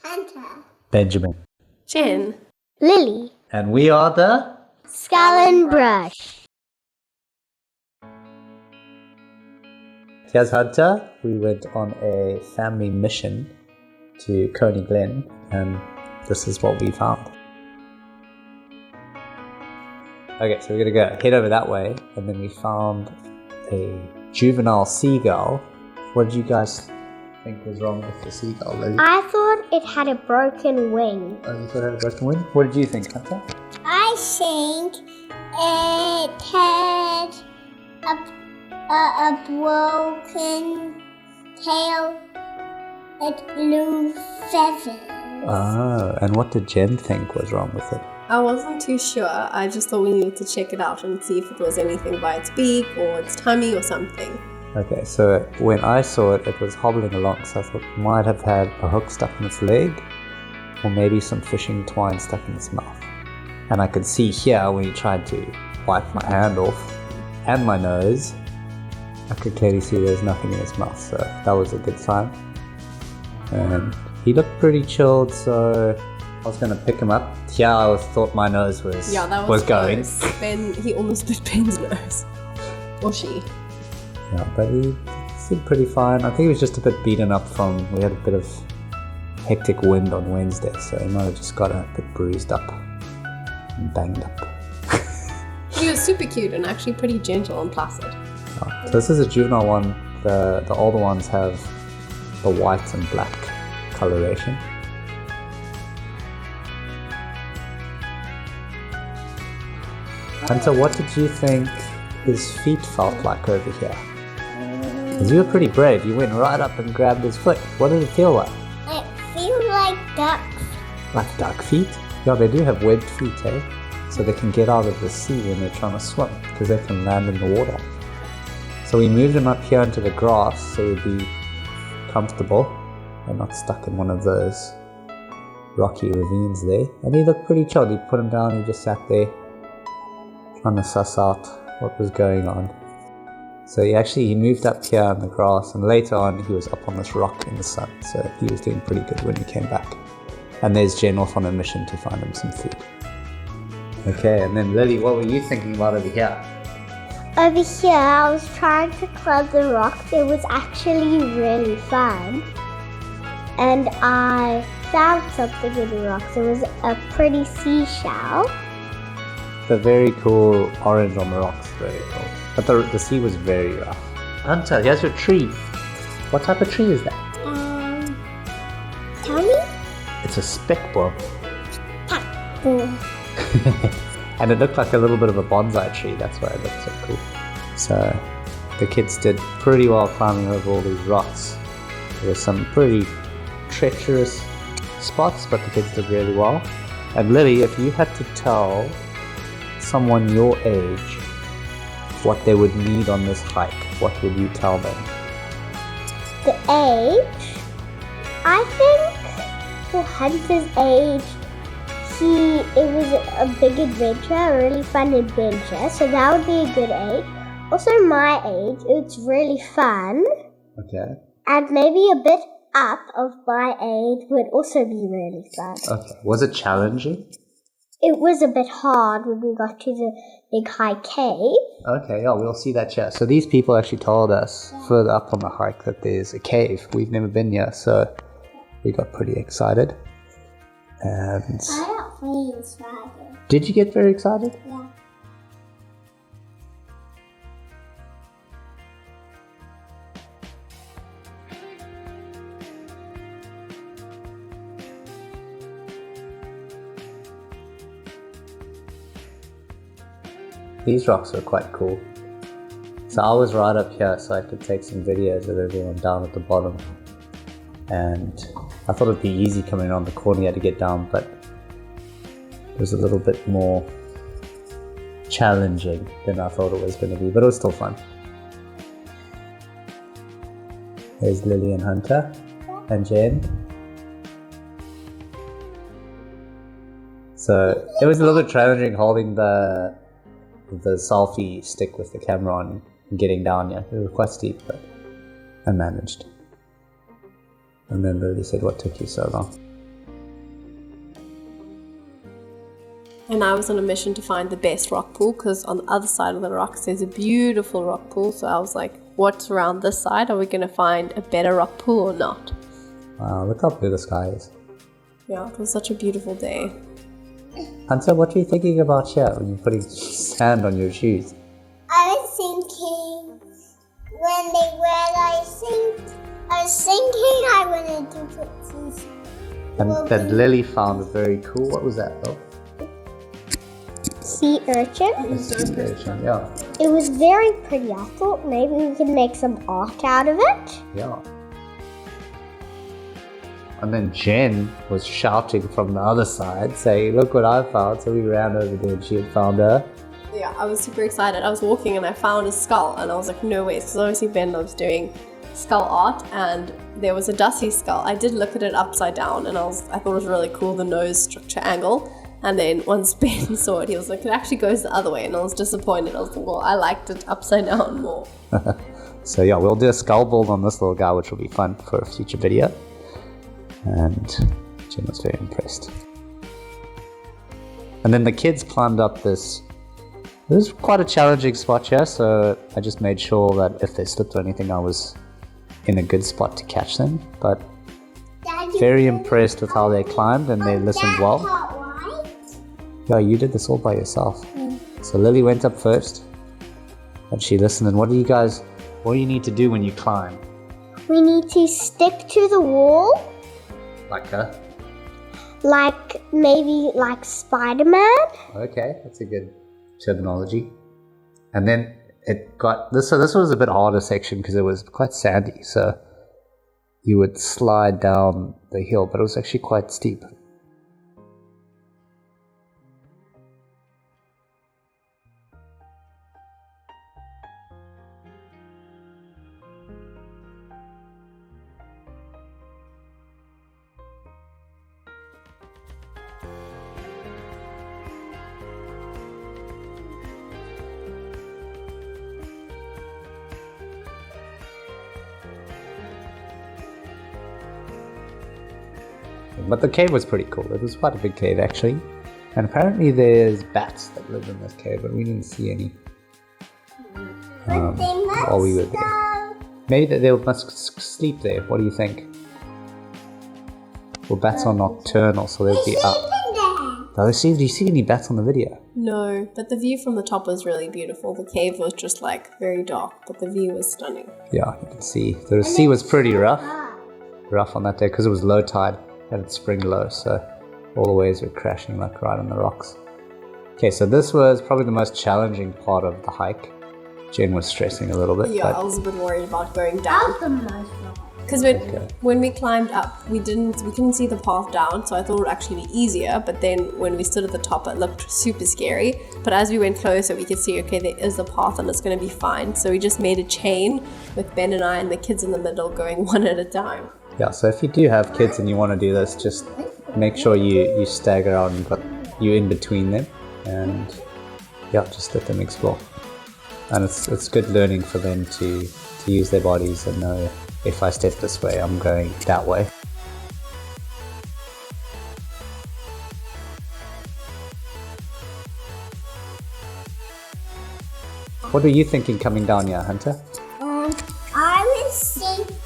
Hunter. Benjamin. Jen. Lily. And we are the... Skull and Brush. Here's Hunter. We went on a family mission to Coney Glen, and this is what we found. Okay, so we're gonna head over that way, and then we found a juvenile seagull. What did you guys think was wrong with the seagull, Lily? I thought it had a broken wing. Oh, you thought it had a broken wing? What did you think, Hunter? I think it had a broken tail with blue feathers. Oh, and what did Jen think was wrong with it? I wasn't too sure. I just thought we needed to check it out and see if it was anything by its beak or its tummy or something. Okay, so when I saw it, it was hobbling along, so I thought it might have had a hook stuck in its leg, or maybe some fishing twine stuck in its mouth. And I could see here, when he tried to wipe my hand off, and my nose, I could clearly see there's nothing in his mouth, so that was a good sign. And he looked pretty chilled, so I was going to pick him up. Here I thought my nose was, going. Ben, he almost bit Ben's nose. Or she. Yeah, but he seemed pretty fine. I think he was just a bit beaten up we had a bit of hectic wind on Wednesday, so he might have just got a bit bruised up and banged up. He was super cute and actually pretty gentle and placid. Oh, so this is a juvenile one. The older ones have the white and black coloration. Hunter, what did you think his feet felt like over here? Because you were pretty brave. You went right up and grabbed his foot. What did it feel like? It feels like ducks. Like duck feet? Yeah, they do have webbed feet, eh? So they can get out of the sea when they're trying to swim, because they can land in the water. So we moved him up here into the grass so he'd be comfortable and not stuck in one of those rocky ravines there. And he looked pretty chilled. You put him down, he just sat there trying to suss out what was going on. So he moved up here in the grass, and later on he was up on this rock in the sun, so he was doing pretty good when he came back. And there's Jen off on a mission to find him some food. Okay, and then Lily, what were you thinking about over here? Over here, I was trying to climb the rocks. It was actually really fun. And I found something in the rocks. It was a pretty seashell. The very cool orange on the rocks, very cool. But the sea was very rough. Hunter, here's your tree. What type of tree is that? Tell me? It's a speckbog. Boom. And it looked like a little bit of a bonsai tree, that's why it looked so cool. So the kids did pretty well climbing over all these rocks. There were some pretty treacherous spots, but the kids did really well. And Lily, if you had to tell someone your age what they would need on this hike, what would you tell them? The age? I think for Hunter's age, it was a big adventure, a really fun adventure, so that would be a good age. Also my age, it's really fun. Okay. And maybe a bit up of my age would also be really fun. Okay. Was it challenging? It was a bit hard when we got to the big high cave. Okay, yeah, we'll see that here. So these people actually told us further up on the hike that there's a cave. We've never been here, so we got pretty excited. And I got really excited. Did you get very excited? Yeah. These rocks are quite cool. So I was right up here so I could take some videos of everyone down at the bottom. And I thought it'd be easy coming around the corner here to get down, but it was a little bit more challenging than I thought it was going to be, but it was still fun. There's Lily and Hunter and Jen. So it was a little bit challenging holding the selfie stick with the camera on and getting down here. It was quite steep, but I managed. And then Lily said, "What took you so long?" And I was on a mission to find the best rock pool because on the other side of the rocks there's a beautiful rock pool. So I was like, what's around this side? Are we going to find a better rock pool or not? Wow, look how blue the sky is. Yeah, it was such a beautiful day. Hunter, what were you thinking about here when you're putting sand on your shoes? I was thinking I was thinking I wanted to put some. And that Lily found very cool. What was that, though? Sea urchin. A sea urchin, yeah. It was very pretty. I thought maybe we could make some art out of it. Yeah. And then Jen was shouting from the other side, saying, look what I found. So we ran over there and she had found her. Yeah, I was super excited. I was walking and I found a skull and I was like, no way. Because obviously Ben loves doing skull art and there was a dusty skull. I did look at it upside down and I thought it was really cool, the nose structure angle. And then once Ben saw it, he was like, it actually goes the other way. And I was disappointed. I was like, well, I liked it upside down more. So yeah, we'll do a skull build on this little guy, which will be fun for a future video. And Jen was very impressed. And then the kids climbed up this. It was quite a challenging spot here, so I just made sure that if they slipped or anything, I was in a good spot to catch them. But very impressed with how they climbed and they listened well. Yeah, you did this all by yourself. So Lily went up first and she listened. And what do you need to do when you climb? We need to stick to the wall. Like her? Maybe like Spider-Man. Okay, that's a good terminology. And then it got this. So this was a bit harder section because it was quite sandy. So you would slide down the hill, but it was actually quite steep. But the cave was pretty cool. It was quite a big cave actually. And apparently there's bats that live in this cave, but we didn't see any while we were there. Maybe they must sleep there. What do you think? Well, bats are nocturnal, so they'll be up. Do you see any bats on the video? No, but the view from the top was really beautiful. The cave was just like very dark, but the view was stunning. Yeah, you can see. The sea was pretty rough on that day because it was low tide. And it's spring low, so all the waves were crashing like right on the rocks. Okay, so this was probably the most challenging part of the hike. Jen was stressing a little bit. Yeah, I was a bit worried about going down. Because when we climbed up, we couldn't see the path down, so I thought it would actually be easier. But then when we stood at the top, it looked super scary. But as we went closer, we could see, okay, there is a path and it's going to be fine. So we just made a chain with Ben and I and the kids in the middle going one at a time. Yeah, so if you do have kids and you want to do this, just make sure you stagger out and got you in between them, and yeah, just let them explore. And it's good learning for them to use their bodies and know, if I step this way, I'm going that way. What were you thinking coming down here, Hunter? I was thinking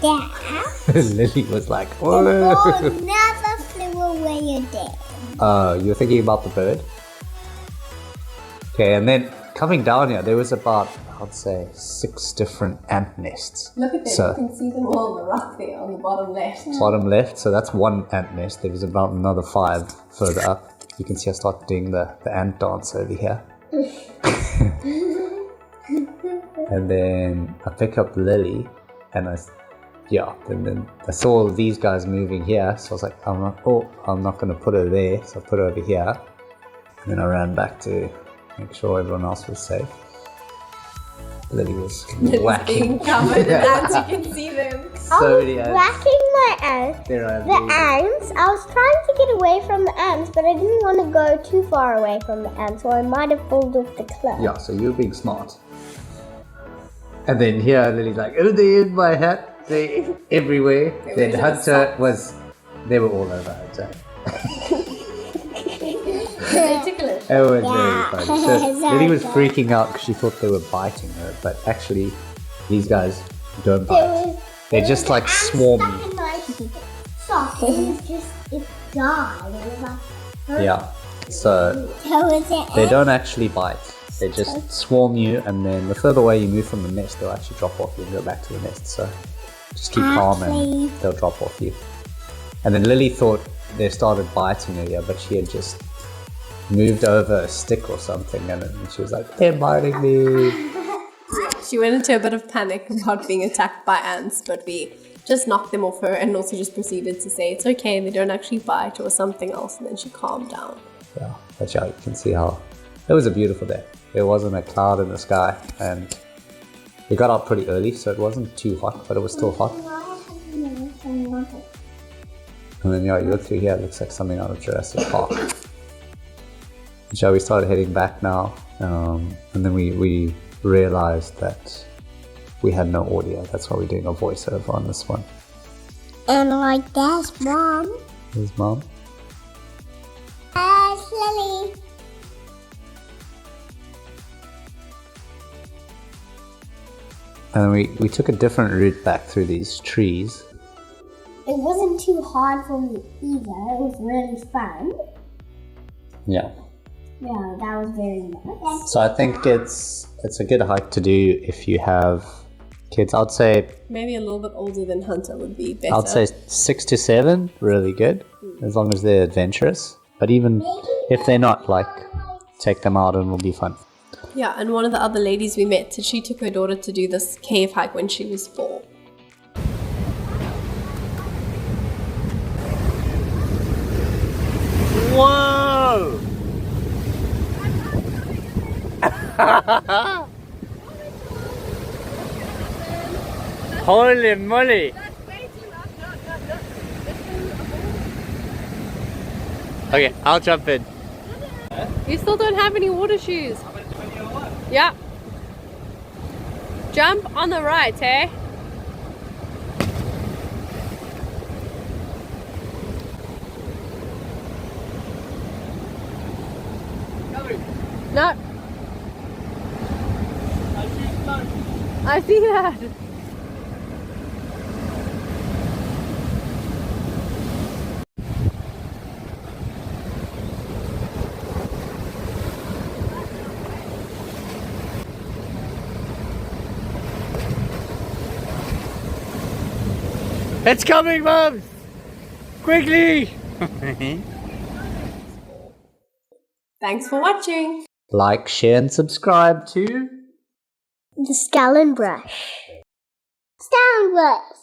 that Lily was like, whoa! the ball never flew away again. Oh, you were thinking about the bird? Okay, and then coming down here, there was about, I'd say, 6 different ant nests. Look at them, So, you can see them all on the rock there on the bottom left. bottom left, so that's one ant nest. There was about another 5 further up. You can see I start doing the ant dance over here. And then I pick up Lily, and then I saw these guys moving here, so I was like, I'm not going to put her there, so I put her over here. And then I ran back to make sure everyone else was safe. Lily was whacking. Being covered in ants, you can see them. So many ants. Whacking my ants. There are The ants. I was trying to get away from the ants, but I didn't want to go too far away from the ants, or I might have pulled off the cliff. Yeah, so you're being smart. And then here, Lily's like, oh, they're in my hat. They're everywhere. Then Hunter they were all over Hunter. they ticklish? It was very funny. So Lily was freaking out because she thought they were biting her, but actually, these guys don't bite. They just like swarm you. It died. It was like, Yeah. So they don't actually bite. They just swarm you, and then the further away you move from the nest, they'll actually drop off you and go back to the nest. So just keep calm and they'll drop off you. And then Lily thought they started biting her, yeah, but she had just moved over a stick or something, and then she was like, "They're biting me." She went into a bit of panic about being attacked by ants, but we just knocked them off her and also just proceeded to say it's okay, they don't actually bite or something else, and then she calmed down. Yeah, but yeah, you can see how it was a beautiful day. There wasn't a cloud in the sky, and we got out pretty early, so it wasn't too hot, but it was still hot. And then yeah, you look through here, it looks like something out of Jurassic Park. So we started heading back now, and then we realized that we had no audio. That's why we're doing a voiceover on this one. and like that's Mom. Here's Mom. That's Lily. And we took a different route back through these trees. It wasn't too hard for me either. It was really fun. Yeah. Yeah, that was very nice. So I think it's a good hike to do if you have kids. I'd say Maybe a little bit older than Hunter would be better. I'd say 6 to 7, really good, as long as they're adventurous. But even if they're not, like, take them out and it'll be fun. Yeah, and one of the other ladies we met said she took her daughter to do this cave hike when she was 4. Whoa! Holy moly! Okay, I'll jump in. You still don't have any water shoes. Yeah. Jump on the right, eh? No. I see that. It's coming, Mom! Quickly! Thanks for watching. Like, share, and subscribe to The Skull and Brush. Skull and Brush.